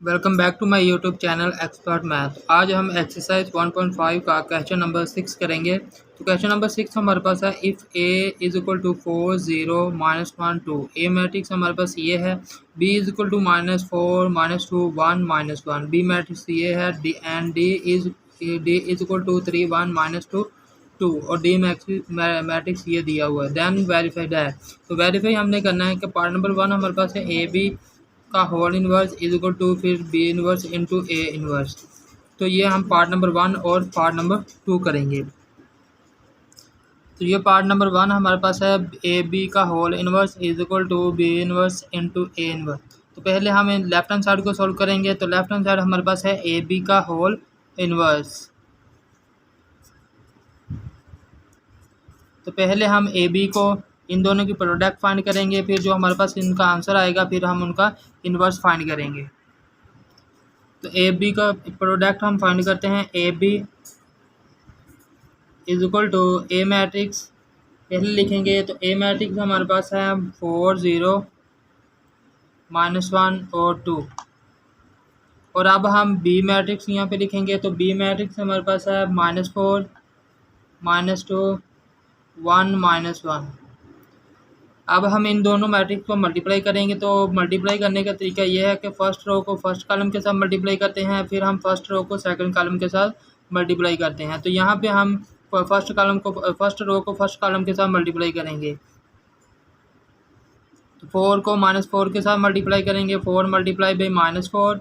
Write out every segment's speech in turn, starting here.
Welcome back to my YouTube channel expert math. आज हम exercise 1.5 का क्वेश्चन नंबर 6 करेंगे। तो क्वेश्चन नंबर 6 हमारे पास है if A is equal to 4 0 -1 2। A matrix हमारे पास ये है। B is equal to -4 -2 1 -1। B matrix ये है। D and D is equal to 3 1 -2 2 और डी मैट्रिक्स ये दिया हुआ है। Then verify that. तो वेरीफाई हमने करना है कि पार्ट नंबर 1 हमारे पास है ए बी का whole inverse is equal to फिर B inverse into A inverse. तो ये हम पार्ट नंबर 1 और पार्ट नंबर 2 करेंगे। तो ये पार्ट नंबर 1 हमारे पास है ए बी का whole inverse is equal to B inverse into A inverse. तो पहले हम लेफ्ट हैंड साइड को सॉल्व करेंगे। तो लेफ्ट हैंड साइड हमारे पास है ए बी का होल इनवर्स। तो पहले हम ए बी को इन दोनों की प्रोडक्ट फाइंड करेंगे, फिर जो हमारे पास इनका आंसर आएगा फिर हम उनका इन्वर्स फाइंड करेंगे। तो ए बी का प्रोडक्ट हम फाइंड करते हैं। A B is equal to A matrix पहले लिखेंगे। तो ए मैट्रिक्स हमारे पास है 4 0 -1 और 2। और अब हम बी मैट्रिक्स यहाँ पे लिखेंगे। तो बी मैट्रिक्स हमारे पास है -4 -2 1 -1। अब हम इन दोनों मैट्रिक्स को मल्टीप्लाई करेंगे। तो मल्टीप्लाई करने का तरीका यह है कि फर्स्ट रो को फर्स्ट कॉलम के साथ मल्टीप्लाई करते हैं, फिर हम फर्स्ट रो को सेकंड कॉलम के साथ मल्टीप्लाई करते हैं। तो यहाँ पे हम फर्स्ट रो को फर्स्ट कॉलम के साथ मल्टीप्लाई करेंगे। तो 4 को -4 के साथ मल्टीप्लाई करेंगे। 4 मल्टीप्लाई बाई -4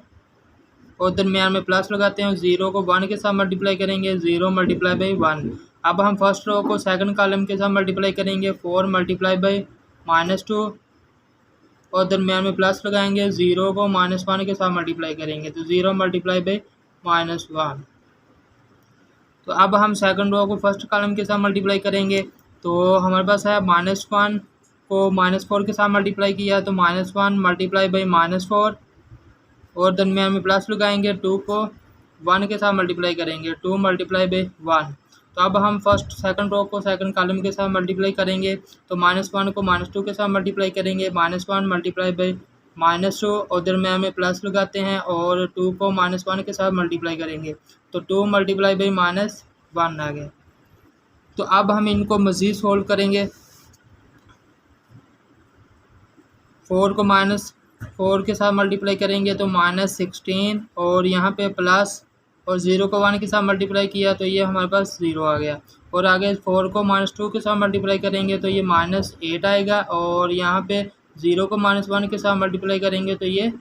और दरमियान में प्लस लगाते हैं। 0 को 1 के साथ मल्टीप्लाई करेंगे। 0 मल्टीप्लाई बाई 1। अब हम फर्स्ट रो को सेकंड कॉलम के साथ मल्टीप्लाई करेंगे। 4 मल्टीप्लाई बाई -2 और दरमियान में प्लस लगाएंगे। 0 को -1 के साथ मल्टीप्लाई करेंगे। तो 0 मल्टीप्लाई बाई -1। तो अब हम सेकंड रो को फर्स्ट कॉलम के साथ मल्टीप्लाई करेंगे। तो हमारे पास है -1 को -4 के साथ मल्टीप्लाई किया। तो -1 मल्टीप्लाई बाई -4 और दरमियान में प्लस लगाएंगे। 2 को 1 के साथ मल्टीप्लाई करेंगे। 2 मल्टीप्लाई बाई 1। तो अब हम सेकंड रो को सेकंड कॉलम के साथ मल्टीप्लाई करेंगे। तो -1 को -2 के साथ मल्टीप्लाई करेंगे। -1 मल्टीप्लाई बाई -2 और दरमियान में प्लस लगाते हैं और 2 को -1 के साथ मल्टीप्लाई करेंगे। तो 2 मल्टीप्लाई बाई -1 आ गया। तो अब हम इनको मज़ीद सोल्व करेंगे। 4 को -4 के साथ मल्टीप्लाई करेंगे तो -16 और यहाँ पे प्लस और 0 को 1 के साथ मल्टीप्लाई किया तो ये हमारे पास 0 आ गया। और आगे 4 को -2 के साथ मल्टीप्लाई करेंगे तो ये -8 आएगा। और यहाँ पे 0 को -1 के साथ मल्टीप्लाई करेंगे तो ये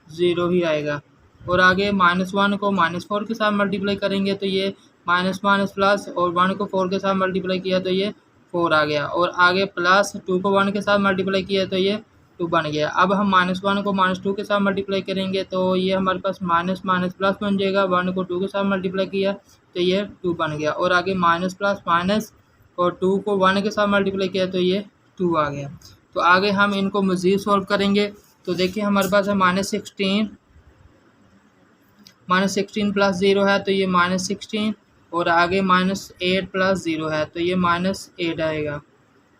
0 ही आएगा। और आगे -1 को -4 के साथ मल्टीप्लाई करेंगे तो ये माइनस प्लस और 1 को 4 के साथ मल्टीप्लाई किया तो ये 4 आ गया। और आगे प्लस 2 को 1 के साथ मल्टीप्लाई किया तो ये 2 बन गया। अब हम -1 को -2 के साथ मल्टीप्लाई करेंगे तो ये हमारे पास माइनस प्लस बन जाएगा। 1 को 2 के साथ मल्टीप्लाई किया तो ये 2 बन गया। और आगे माइनस प्लस माइनस और 2 को 1 के साथ मल्टीप्लाई किया तो ये 2 आ गया। तो आगे हम इनको मज़ीद सॉल्व करेंगे। तो देखिए हमारे पास है -16 प्लस 0 है तो ये -16 और आगे -8 प्लस 0 है तो ये -8 आएगा।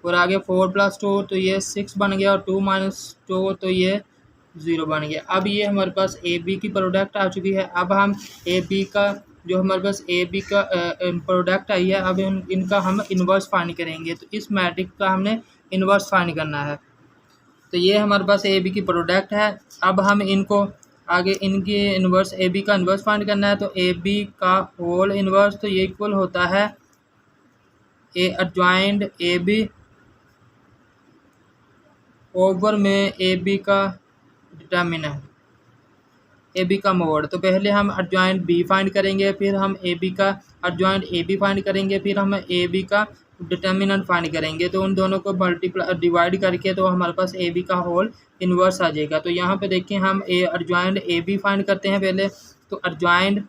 और आगे 4 + 2 तो ये 6 बन गया और 2 - 2 तो ये 0 बन गया। अब ये हमारे पास ए बी की प्रोडक्ट आ चुकी है। अब हम ए बी का जो हमारे पास ए बी का प्रोडक्ट आई है, अब इनका हम इन्वर्स फाइंड करेंगे। तो इस मैट्रिक्स का हमने इन्वर्स फाइंड करना है। तो ये हमारे पास ए बी की प्रोडक्ट है। अब हम इनको आगे इनकी इन्वर्स ए बी का इन्वर्स फाइंड करना है। तो ए बी का होल इन्वर्स तो ये इक्वल होता है A adjoint A B over में ए बी का डिटर्मिनेंट ए बी का मोड। तो पहले हम एडजॉइंट बी फाइंड करेंगे, फिर हम ए बी का एडजॉइंट ए बी फाइंड करेंगे, फिर हम ए बी का डिटर्मिनेंट फाइंड करेंगे। तो उन दोनों को डिवाइड करके तो हमारे पास ए बी का होल इन्वर्स आ जाएगा। तो यहाँ पे देखिए हम एडजॉइंट ए बी फाइंड करते हैं पहले। तो adjoint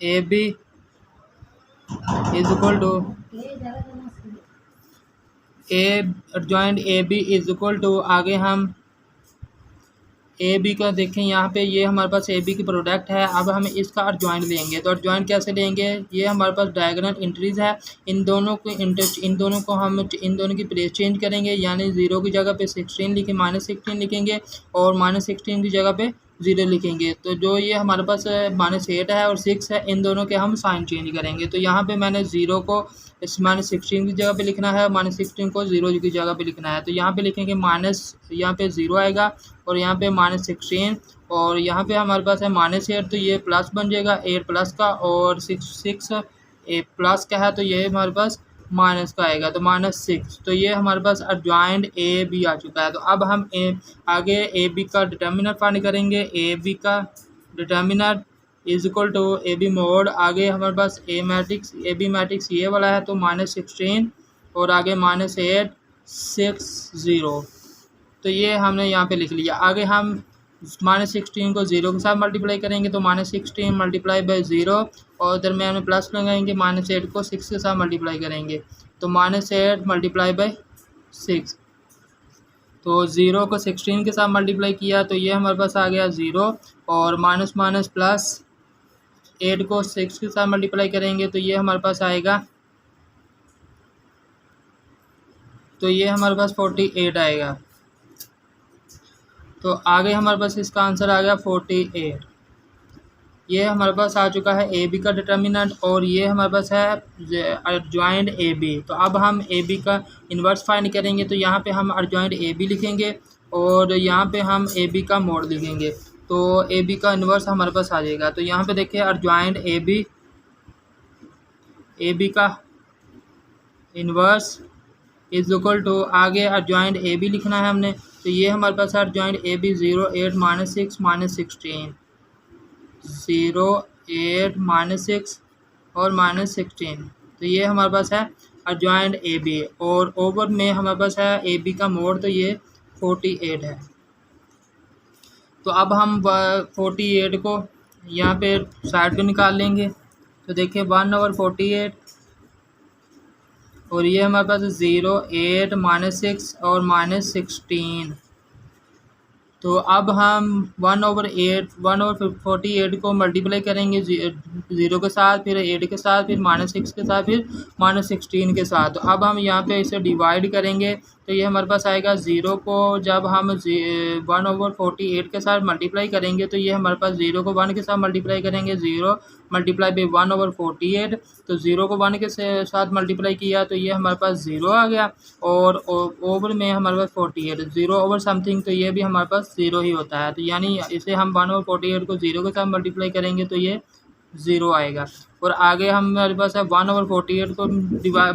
A B is equal to adjoint A B is equal to आगे हम ए बी का देखें यहाँ पे, ये हमारे पास ए बी की प्रोडक्ट है। अब हम इसका अर्जॉइंट लेंगे, तो अर्जॉइंट कैसे लेंगे, ये हमारे पास डायगोनल एंट्रीज है, इन दोनों को हम इन दोनों की प्लेस चेंज करेंगे, यानी 0 की जगह पे 16 लिखें, -16 लिखेंगे और -16 की जगह पे 0 लिखेंगे। तो जो ये हमारे पास -8 है और 6 है, इन दोनों के हम साइन चेंज करेंगे। तो यहाँ पे मैंने 0 को इस -16 की जगह पे लिखना है, -16 को 0 की जगह पे लिखना है। तो यहाँ पे लिखेंगे यहाँ पे 0 आएगा और यहाँ पे -16 और यहाँ पे हमारे पास है -8, तो ये प्लस बन जाएगा 8 प्लस का, और 6 प्लस का है तो ये हमारे पास माइनस का आएगा, तो -6। तो ये हमारे पास अर्जॉइंट ए बी आ चुका है। तो अब हम आगे ए बी का डिटर्मिनर फाइंड करेंगे। ए बी का determinant is equal to A B mod, आगे हमारे पास ए बी मैट्रिक्स ये वाला है, तो -16 और आगे -8 6 0। तो ये हमने यहाँ पे लिख लिया। आगे हम -16 को 0 के साथ मल्टीप्लाई करेंगे, तो -16 मल्टीप्लाई बाई 0 और दरम्यान में प्लस लगाएंगे, -8 को 6 के साथ मल्टीप्लाई करेंगे, तो -8 मल्टीप्लाई बाई 6। तो 0 को 16 के साथ मल्टीप्लाई किया तो ये हमारे पास आ गया 0, और माइनस माइनस प्लस 8 को 6 के साथ मल्टीप्लाई करेंगे तो ये हमारे पास आएगा, तो ये हमारे पास 48 आएगा। तो आगे हमारे पास इसका आंसर आ गया 48। ये हमारे पास आ चुका है ए बी का डिटर्मिनेंट, और ये हमारे पास है अर्जॉइंट ए बी। तो अब हम ए बी का इन्वर्स फाइंड करेंगे, तो यहाँ पे हम अर्जॉइंट ए बी लिखेंगे और यहाँ पे हम ए बी का मोड लिखेंगे, तो ए बी का इन्वर्स हमारे पास आ जाएगा। तो यहाँ पे देखिए अर्जॉइंट ए बी का इन्वर्स इज इक्वल टू, आगे अर्जॉइंट ए बी लिखना है हमने, तो ये हमारे पास है अर्जॉइंट ए बी 0 8 -6 -16 0 8 -6 और -16। तो ये हमारे पास है अर्जॉइंट ए बी, और ओवर में हमारे पास है ए बी का मोड, तो ये 48 है। तो अब हम 48 को यहाँ पे साइड पे निकाल लेंगे, तो देखिए 1/48 और ये हमारे पास 0 8 -6 और -16। तो अब हम 1/48 को मल्टीप्लाई करेंगे 0 के साथ, फिर 8 के साथ, फिर -6 के साथ, फिर -16 के साथ। तो अब हम यहाँ पे इसे डिवाइड करेंगे, तो ये हमारे पास आएगा 0 को जब हम 1/48 के साथ मल्टीप्लाई करेंगे, तो ये हमारे पास 0 को 1 के साथ मल्टीप्लाई करेंगे, 0 मल्टीप्लाई बाई 1/48, तो 0 को 1 के साथ मल्टीप्लाई किया तो ये हमारे पास 0 आ गया, और ओवर में हमारे पास 48 0 ओवर समथिंग, तो ये भी हमारे पास 0 ही होता है। तो यानी इसे हम 1/48 को 0 के साथ मल्टीप्लाई करेंगे तो ये 0 आएगा। और आगे हमारे पास है 1/48 को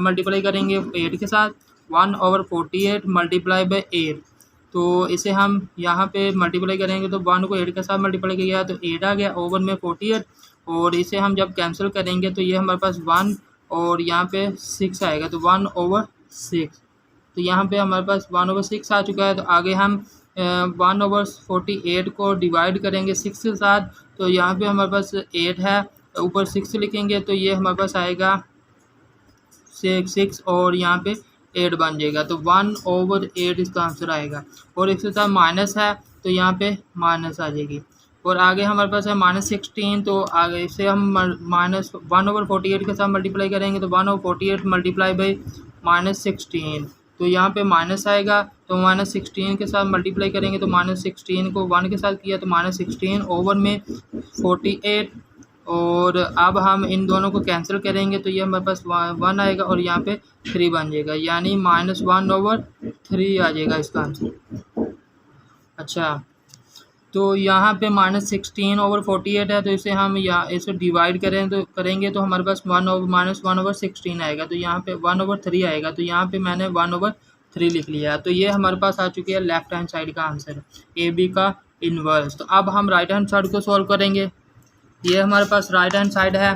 मल्टीप्लाई करेंगे 8 के साथ, 1/48 मल्टीप्लाई बाई 8, तो इसे हम यहाँ पे मल्टीप्लाई करेंगे, तो 1 को 8 के साथ मल्टीप्लाई किया तो 8 आ गया, ओवर में 48, और इसे हम जब कैंसिल करेंगे तो ये हमारे पास 1 और यहाँ पे 6 आएगा, तो 1/6। तो यहाँ पे हमारे पास 1/6 आ चुका है। तो आगे हम 1/48 को डिवाइड करेंगे 6 के साथ, तो यहाँ पे हमारे पास 8 है, ऊपर 6 लिखेंगे तो ये हमारे पास आएगा 6 और यहाँ पे 8 बन जाएगा, तो 1/8 इसका आंसर आएगा। और इसके साथ माइनस है तो यहाँ पे माइनस आ जाएगी। और आगे हमारे पास है -16, तो आगे इसे हम -1/48 के साथ मल्टीप्लाई करेंगे, तो 1/48 मल्टीप्लाई बाई -16, तो यहाँ पे माइनस आएगा, तो -16 के साथ मल्टीप्लाई करेंगे, तो -16 को 1 के साथ किया तो -16 ओवर में 48, और अब हम इन दोनों को कैंसिल करेंगे तो ये हमारे पास 1 आएगा और यहाँ पे 3 बन जाएगा, यानी -1/3 आ जाएगा इसका आंसर। अच्छा, तो यहाँ पे -16/48 है, तो इसे हम इसे डिवाइड करेंगे तो हमारे पास -1/16 आएगा, तो यहाँ पे 1/3 आएगा, तो यहाँ पे मैंने 1/3 लिख लिया। तो ये हमारे पास आ चुकी है लेफ्ट हैंड साइड का आंसर, ए बी का इन्वर्स। तो अब हम राइट हैंड साइड को सॉल्व करेंगे। ये हमारे पास राइट हैंड साइड है,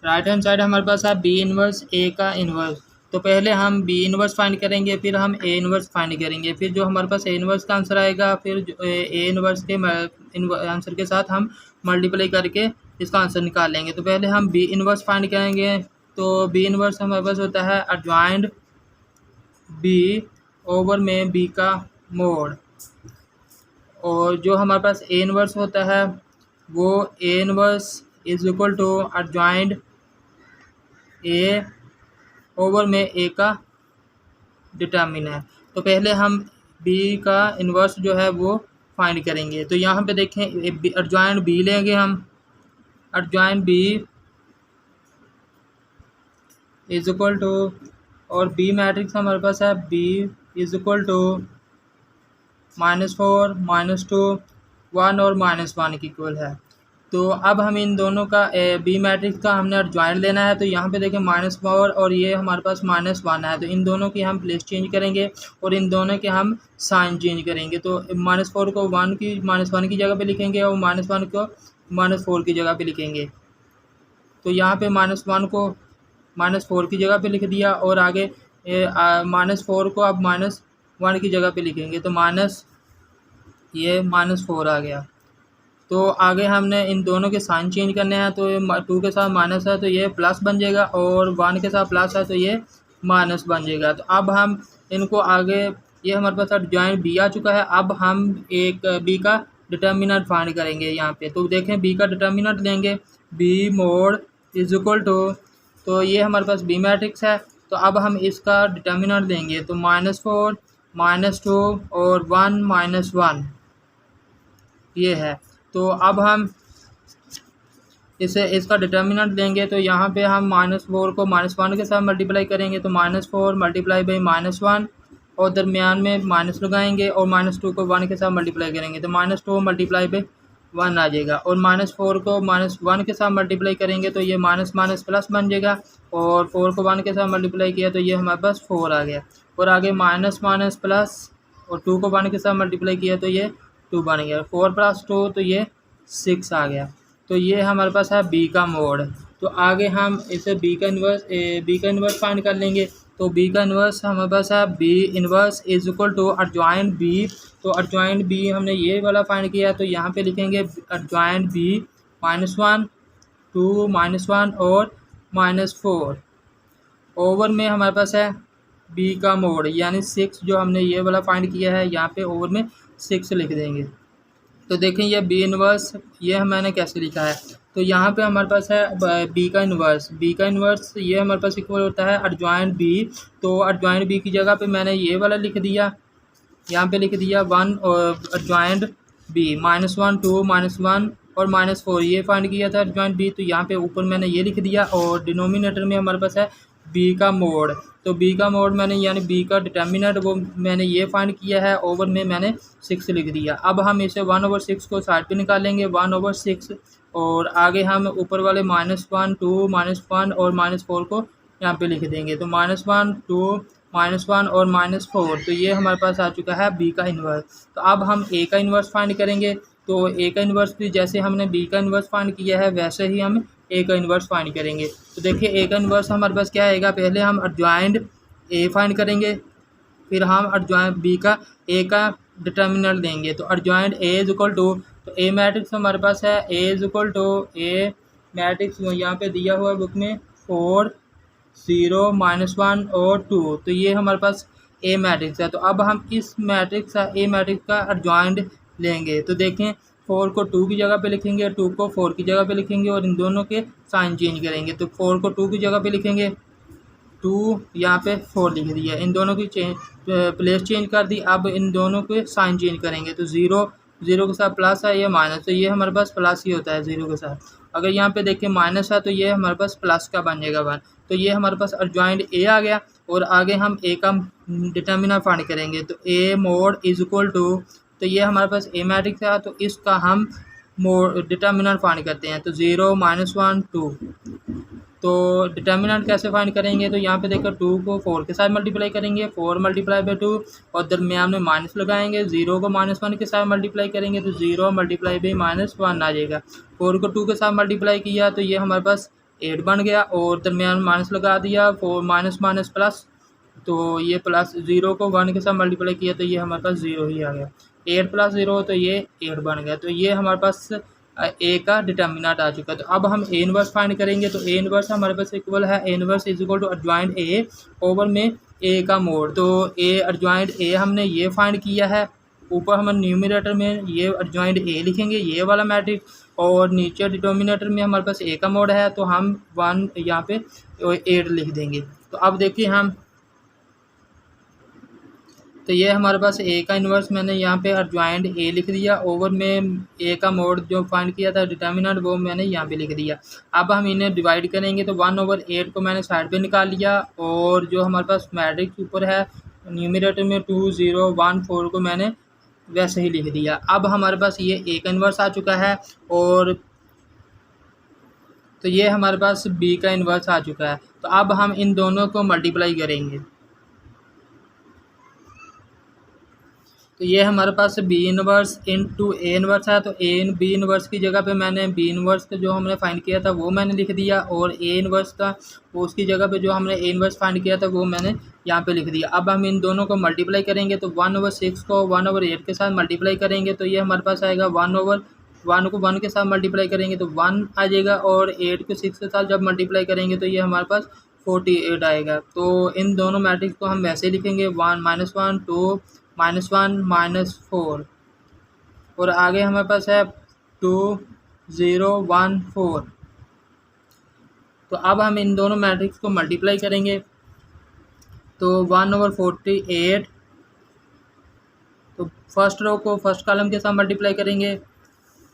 राइट हैंड साइड हमारे पास है बी इन्वर्स ए का इन्वर्स। तो पहले हम बी इन्वर्स फाइंड करेंगे, फिर हम ए इन्वर्स फाइंड करेंगे, फिर जो हमारे पास ए इन्वर्स का आंसर आएगा, फिर ए इन्वर्स के आंसर के साथ हम मल्टीप्लाई करके इसका आंसर निकाल लेंगे। तो पहले हम बी इन्वर्स फाइंड करेंगे, तो बी इन्वर्स हमारे पास होता है अर्जॉइंट बी ओवर में बी का मोड, और जो हमारे पास ए इनवर्स होता है वो A inverse is equal to adjoint A over में ए का डिटर्मिनेंट। तो पहले हम बी का इन्वर्स जो है वो फाइंड करेंगे। तो यहाँ पे देखें एडजॉइंट बी लेंगे हम, adjoint B is equal to, और बी मैट्रिक्स हमारे पास है बी इज इक्वल टू -4 -2 1 और -1 के इक्वल है। तो अब हम इन दोनों का बी मैट्रिक्स का हमने एडजॉइंट लेना है। तो यहाँ पे देखें -4 और ये हमारे पास -1 है। तो इन दोनों की हम प्लेस चेंज करेंगे और इन दोनों के हम साइन चेंज करेंगे। तो -4 को -1 की जगह पे लिखेंगे और -1 को -4 की जगह पे लिखेंगे। तो यहाँ पे -1 को -4 की जगह पे लिख दिया और आगे -4 को अब -1 की जगह पे लिखेंगे। तो ये -4 आ गया। तो आगे हमने इन दोनों के साइन चेंज करने हैं। तो 2 के साथ माइनस है तो ये प्लस बन जाएगा और 1 के साथ प्लस है तो ये माइनस बन जाएगा। तो अब हम इनको आगे, ये हमारे पास एडजॉइंट बी आ चुका है। अब हम एक बी का डिटर्मिनेंट फाइंड करेंगे यहाँ पे। तो देखें बी का डिटर्मिनेंट लेंगे, B mod is equal to, तो ये हमारे पास बी मैट्रिक्स है। तो अब हम इसका डिटर्मिनेंट लेंगे। तो -4 -2 और 1 -1 ये है। तो अब हम इसका डिटर्मिनेंट लेंगे। तो यहाँ पे हम -4 को -1 के साथ मल्टीप्लाई करेंगे। तो -4 मल्टीप्लाई बाई -1 और दरमियान में माइनस लगाएंगे और -2 को 1 के साथ मल्टीप्लाई करेंगे। तो -2 मल्टीप्लाई बाई 1 आ जाएगा और -4 को -1 के साथ मल्टीप्लाई करेंगे तो ये माइनस प्लस बन जाएगा और 4 को 1 के साथ मल्टीप्लाई किया तो ये हमारे पास 4 आ गया। और आगे माइनस प्लस और 2 को 1 के साथ मल्टीप्लाई किया तो ये 2 बन गया। 4 + 2 तो ये 6 आ गया। तो ये हमारे पास है बी का मोड। तो आगे हम इसे बी का इन्वर्स फाइंड कर लेंगे। तो बी का इन्वर्स हमारे पास है B inverse is equal to adjoint B. तो एडजॉइंट बी हमने ये वाला फाइंड किया। तो यहाँ पे लिखेंगे एडजॉइंट बी -1 2 -1 और -4 ओवर में हमारे पास है बी का मोड यानी 6, जो हमने ये वाला फाइंड किया है यहाँ पे ओवर में 6 लिख देंगे। तो देखें ये बी इन्वर्स ये मैंने कैसे लिखा है। तो यहाँ पे हमारे पास है बी का इन्वर्स ये हमारे पास इक्वल होता है एडजॉइंट बी। तो एडजॉइंट बी की जगह पे मैंने ये वाला लिख दिया, यहाँ पे लिख दिया 1 और एडजॉइंट बी -1 2 -1 और -4 ये फाइंड किया था एडजॉइंट बी। तो यहाँ पे ऊपर मैंने ये लिख दिया और डिनोमिनेटर में हमारे पास है बी का मोड। तो बी का मोड मैंने यानी बी का डिटर्मिनेंट वो मैंने ये फाइंड किया है, ओवर में मैंने 6 लिख दिया। अब हम इसे 1/6 को साइड पे निकालेंगे 1/6 और आगे हम ऊपर वाले -1 2 -1 और -4 को यहाँ पे लिख देंगे। तो -1 2 -1 और -4 तो ये हमारे पास आ चुका है बी का इन्वर्स। तो अब हम ए का इन्वर्स फाइंड करेंगे। तो ए का इन्वर्स भी जैसे हमने बी का इन्वर्स फाइंड किया है वैसे ही हम ए का इन्वर्स फाइंड करेंगे। तो देखिए ए का इन्वर्स हमारे पास क्या आएगा, पहले हम एडजॉइंट ए फाइंड करेंगे, फिर हम एडजॉइंट बी का ए का डिटर्मिनेंट देंगे। तो adjoint A is equal to, तो ए मैट्रिक्स हमारे पास है A is equal to, A matrix यहाँ पे दिया हुआ है बुक में 4 0 -1 और 2। तो ये हमारे पास ए मैट्रिक्स है। तो अब हम इस मैट्रिक्स ए मैट्रिक्स का एडजॉइंट लेंगे। तो देखें 4 को 2 की जगह पे लिखेंगे, 2 को 4 की जगह पे लिखेंगे और इन दोनों के साइन चेंज करेंगे। तो 4 को 2 की जगह पे लिखेंगे, 2 यहाँ पे 4 लिख दिया, इन दोनों की प्लेस चेंज कर दी। अब इन दोनों के साइन चेंज करेंगे। तो 0 के साथ प्लस है, ये माइनस, तो ये हमारे पास प्लस ही होता है 0 के साथ। अगर यहाँ पे देखें माइनस है तो ये हमारे पास प्लस का बन जाएगा 1। तो ये हमारे पास एडजॉइंट ए आ गया और आगे हम ए का डिटर्मिनेंट फाइंड करेंगे। तो ए मोड इज इक्वल टू, तो ये हमारे पास ए मैट्रिक्स है तो इसका हम डिटर्मिनेंट फाइंड करते हैं। तो 0 -1 2। तो डिटर्मिनेंट कैसे फाइंड करेंगे, तो यहाँ पे देखो 2 को 4 के साथ मल्टीप्लाई करेंगे, 4 × 2 और दरमियान में माइनस लगाएंगे। 0 को -1 के साथ मल्टीप्लाई करेंगे तो 0 × -1 आ जाएगा। 4 को 2 के साथ मल्टीप्लाई किया तो ये हमारे पास 8 बन गया और दरमियान में माइनस लगा दिया, 4 माइनस प्लस, तो ये प्लस 0 को 1 के साथ मल्टीप्लाई किया तो ये हमारे पास 0 ही आ गया। 8 + 0 तो ये 8 बन गया। तो ये हमारे पास ए का डिटर्मिनेंट आ चुका है। तो अब हम ए इन्वर्स फाइंड करेंगे। तो ए इन्वर्स हमारे पास इक्वल है, A inverse is equal to adjoint A over में ए का मोड। तो ए एडजॉइंट ए हमने ये फाइंड किया है ऊपर हम न्यूमरेटर में ये एडजॉइंट ए लिखेंगे, ये वाला मैट्रिक्स, और नीचे डिनोमिनेटर में हमारे पास ए का मोड है तो हम 1 यहाँ पे 8 लिख देंगे। तो अब देखिए हम, तो ये हमारे पास ए का इन्वर्स मैंने यहाँ पे एडजॉइंट ए लिख दिया, ओवर में ए का मोड जो फाइंड किया था डिटर्मिनेंट वो मैंने यहाँ पे लिख दिया। अब हम इन्हें डिवाइड करेंगे तो 1/8 को मैंने साइड पे निकाल लिया, और जो हमारे पास मैट्रिक्स ऊपर है न्यूमरेटर में 2 0 1 4 को मैंने वैसे ही लिख दिया। अब हमारे पास ये ए का इन्वर्स आ चुका है, और तो ये हमारे पास बी का इन्वर्स आ चुका है। तो अब हम इन दोनों को मल्टीप्लाई करेंगे, तो ये हमारे पास B inverse into A inverse है, तो ए बी इनवर्स की जगह पे मैंने बी इनवर्स का जो हमने फाइंड किया था वो मैंने लिख दिया, और ए इनवर्स था वो उसकी जगह पे जो हमने ए इनवर्स फाइंड किया था वो मैंने यहाँ पे लिख दिया। अब हम इन दोनों को मल्टीप्लाई करेंगे, तो 1/6 को 1/8 के साथ मल्टीप्लाई करेंगे तो ये हमारे पास आएगा 1 को 1 के साथ मल्टीप्लाई करेंगे तो 1 आ जाएगा, और 8 को 6 के साथ जब मल्टीप्लाई करेंगे तो ये हमारे पास 48 आएगा। तो इन दोनों मैट्रिक्स को हम वैसे लिखेंगे 1 -1 2 -1 -4, और आगे हमारे पास है 2 0 1 4। तो अब हम इन दोनों मैट्रिक्स को मल्टीप्लाई करेंगे, तो 1/48, तो फर्स्ट रो को फर्स्ट कॉलम के साथ मल्टीप्लाई करेंगे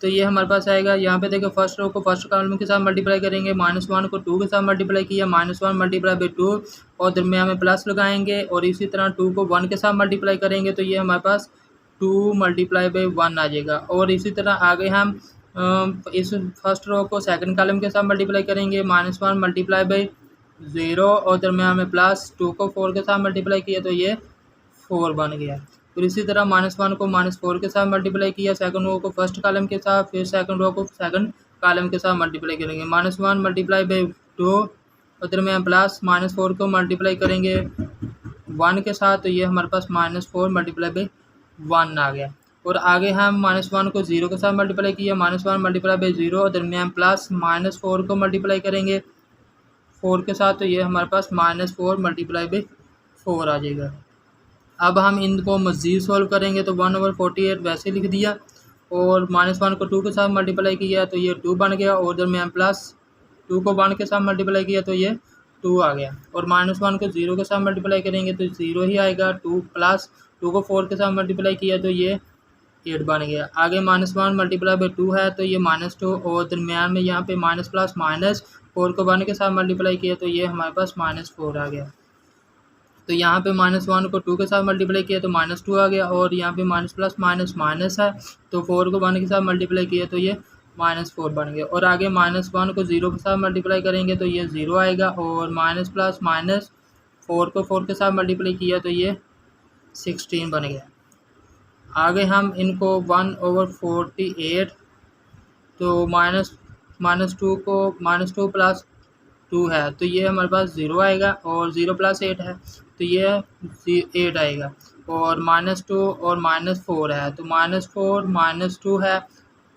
तो ये हमारे पास आएगा, यहाँ पे देखो फर्स्ट रो को फर्स्ट कॉलम के साथ मल्टीप्लाई करेंगे, -1 को 2 के साथ मल्टीप्लाई किया, -1 मल्टीप्लाई बाई 2, और दरमियान में प्लस लगाएंगे, और इसी तरह 2 को 1 के साथ मल्टीप्लाई करेंगे तो ये हमारे पास 2 मल्टीप्लाई बाई 1 आ जाएगा। और इसी तरह आगे हम इस फर्स्ट रो को सेकंड कॉलम के साथ मल्टीप्लाई करेंगे, -1 मल्टीप्लाई बाई 0, और दरमियान में प्लस 2 को 4 के साथ मल्टीप्लाई किया तो ये 4 बन गया। फिर इसी तरह -1 को -4 के साथ मल्टीप्लाई किया सेकंड रो को फर्स्ट कॉलम के साथ, फिर सेकंड रो को सेकंड कॉलम के साथ मल्टीप्लाई करेंगे, -1 मल्टीप्लाई बाई 2, और दरमियान प्लस -4 को मल्टीप्लाई करेंगे 1 के साथ तो ये हमारे पास -4 मल्टीप्लाई बाई 1 आ गया। और आगे हम -1 को 0 के साथ मल्टीप्लाई किया, -1 मल्टीप्लाई बाई 0, और दरमियान प्लस -4 को मल्टीप्लाई करेंगे 4 के साथ तो ये हमारे पास -4 मल्टीप्लाई बाई 4 आ जाएगा। अब हम इनको मज़ीद सॉल्व करेंगे तो 1/48 वैसे लिख दिया, और -1 को 2 के साथ मल्टीप्लाई किया तो ये 2 बन गया, और दरमियान प्लस 2 को 1 के साथ मल्टीप्लाई किया तो ये 2 आ गया, और -1 को 0 के साथ मल्टीप्लाई करेंगे तो 0 ही आएगा, 2 प्लस 2 को 4 के साथ मल्टीप्लाई किया तो ये 8 बन गया। आगे -1 मल्टीप्लाई बाई 2 है तो ये -2, और दरमियान में यहाँ पे माइनस प्लस -4 को 1 के साथ मल्टीप्लाई किया तो ये हमारे पास -4 आ गया। तो यहाँ पे -1 को 2 के साथ मल्टीप्लाई किया तो -2 आ गया, और यहाँ पे माइनस प्लस माइनस है तो 4 को 1 के साथ मल्टीप्लाई किया तो ये -4 बन गया। और आगे -1 को 0 के साथ मल्टीप्लाई करेंगे तो ये 0 आएगा, और माइनस प्लस 4 को 4 के साथ मल्टीप्लाई किया तो ये 16 बन गया। आगे हम इनको 1/48, तो -2 को -2 प्लस 2 है तो ये हमारे पास 0 आएगा, और 0 प्लस 8 है तो ये 8 आएगा, और -2 और -4 है तो -4 -2 है,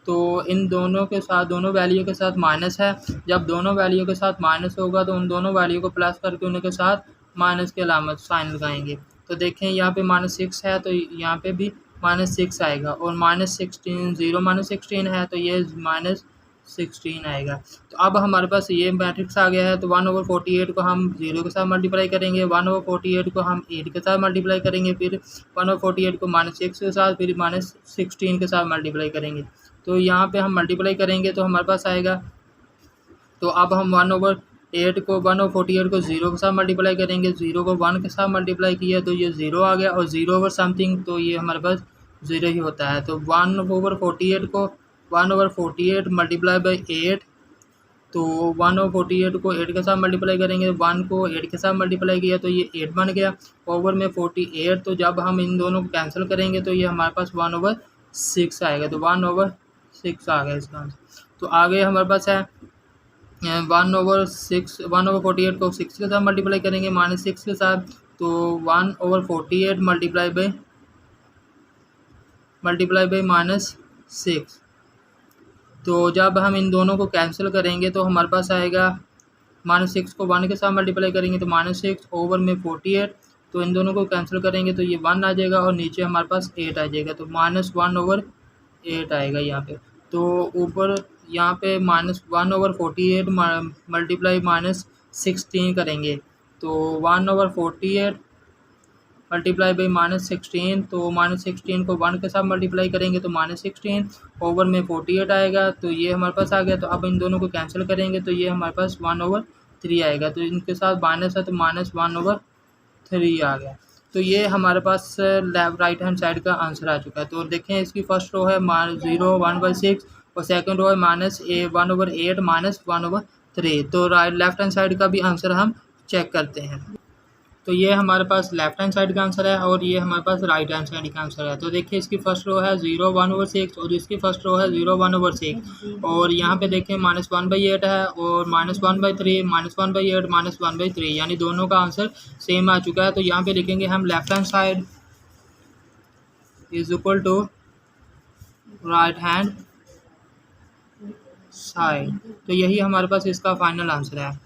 तो इन दोनों के साथ दोनों वैल्यू के साथ माइनस है। जब दोनों वैल्यू के साथ माइनस होगा तो उन दोनों वैल्यू को प्लस करके उनके साथ माइनस की अलामत साइन लगाएंगे। तो देखें यहाँ पे -6 है तो यहाँ पे भी -6 आएगा, और -16 0 -16 है तो ये -16 आएगा। तो अब हमारे पास ये मैट्रिक्स आ गया है, तो 1/48 को हम 0 के साथ मल्टीप्लाई करेंगे, 1/48 को हम 8 के साथ मल्टीप्लाई करेंगे, फिर 1/48 को -6 के साथ, फिर -16 के साथ मल्टीप्लाई करेंगे। तो यहाँ पे हम मल्टीप्लाई करेंगे तो हमारे पास आएगा, तो अब हम 1/48 को 0 के साथ मल्टीप्लाई करेंगे, 0 को 1 के साथ मल्टीप्लाई किया तो ये 0 आ गया, और 0/समथिंग तो ये हमारे पास 0 ही होता है। तो 1/48 को 1/48 मल्टीप्लाई बाई 8, तो 1/48 को 8 के साथ मल्टीप्लाई करेंगे, 1 को 8 के साथ मल्टीप्लाई किया तो ये 8 बन गया, ओवर में 48, तो जब हम इन दोनों को कैंसिल करेंगे तो ये हमारे पास 1/6 आएगा, तो 1/6 आ गया इसका आंसर। तो आगे हमारे पास है 1/48 को 6 के साथ मल्टीप्लाई करेंगे, -6 के साथ, तो 1/48 मल्टीप्लाई बाई -6, तो जब हम इन दोनों को कैंसिल करेंगे तो हमारे पास आएगा, -6 को 1 के साथ मल्टीप्लाई करेंगे तो -6 ओवर में 48, तो इन दोनों को कैंसिल करेंगे तो ये 1 आ जाएगा और नीचे हमारे पास 8 आ जाएगा, तो -1/8 आएगा यहाँ पे। तो ऊपर यहाँ पे -1/48 मल्टीप्लाई -16 करेंगे, तो 1/48 मल्टीप्लाई बाई -16, तो -16 को 1 के साथ मल्टीप्लाई करेंगे तो -16 ओवर में 48 आएगा, तो ये हमारे पास आ गया। तो अब इन दोनों को कैंसिल करेंगे तो ये हमारे पास 1/3 आएगा, तो इनके साथ माइनस है तो -1/3 आ गया। तो ये हमारे पास राइट हैंड साइड का आंसर आ चुका है। तो देखें इसकी फर्स्ट रो है 0 1/6 और सेकंड रो है -1/8 -1/3। तो लेफ्ट हैंड साइड का भी आंसर हम चेक करते हैं। तो ये हमारे पास लेफ्ट हैंड साइड का आंसर है और ये हमारे पास राइट हैंड साइड का आंसर है। तो देखिए इसकी फर्स्ट रो है 0 1/6 और इसकी फर्स्ट रो है 0 1/6 और यहाँ पे देखें -1/8 है और -1/3 -1/8 -1/3, यानी दोनों का आंसर सेम आ चुका है। तो यहाँ पे लिखेंगे हम left hand side is equal to right hand side. तो यही हमारे पास इसका फाइनल आंसर है।